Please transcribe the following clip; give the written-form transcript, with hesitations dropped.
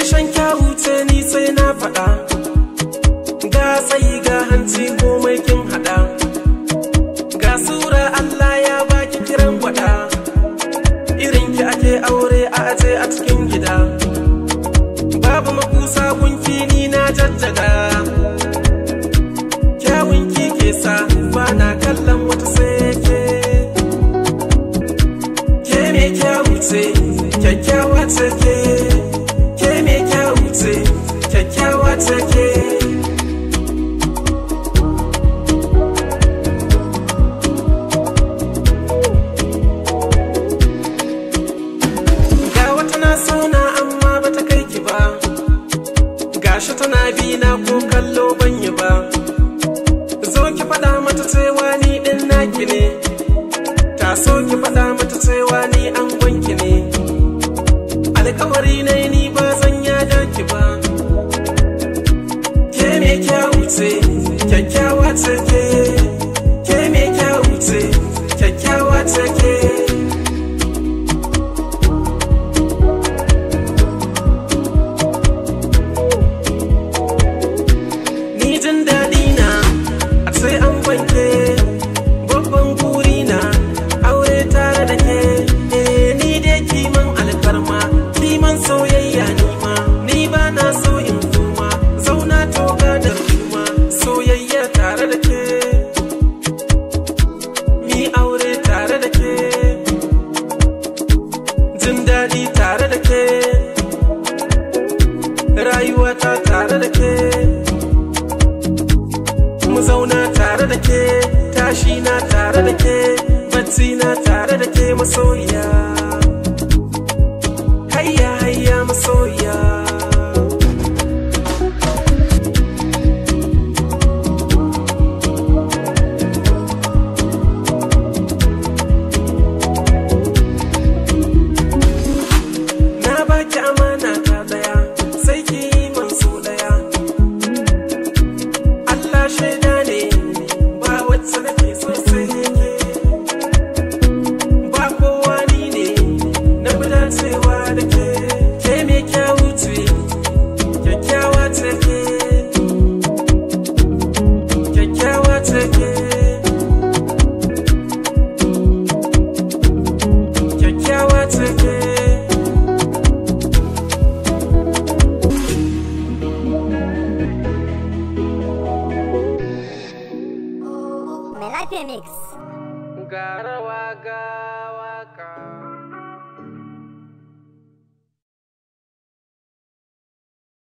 Karshen kyawu ce ni sai na faɗa, ga tsayi ga hanci komai kin haɗa, ga sura Allah ya baki kiran gwada, irin ki ake aure a aje a cikin gida, babu makusa gunki ni na jaddada, kyawun ki ke sa ba na kallon wata sai ke me kyawu ce kyakkyawa ce ke me kyawu ce kyakkyawa ce ke. Ga wata na sona amma bata kai ki ba, gashi tana bi na ko kallo ban yi ba, zo ki faɗa mata cewa ni ɗin naki ne, ta so ki faɗa mata cewa ni an gwanki ne, alkawari ne ni ba zan yada ki ba, ke me kyawu ce kyakkyawa ce ke me kyawu ce kyakkyawa ce ke. Ni jin daɗi na a sai an gwanke, babban guri na aure tare da ke, ni dai kiman alfarma kiman soyayya ni ba na so in kuma zauna toga da kuma soyayya tare da ke, mi aure tare da ke, jin daɗi tare da ke, rayuwata tare da ke, mu zauna tare da ke, tashi na tare da ke, bacci na tare da ke masoyiya, hayya hayya masoyiya. Na baki amana ta daya sai ki yi man so daya, Allah shaida ne ba wacce nake so sai ke, ba kowa ni ne na fi dacewa da ke me kyawu ce kyakkyawa ce ke, kyakkyawa ce ke, kyakkyawa ce ke. Mai Lafiya Mix. Ga rawa ga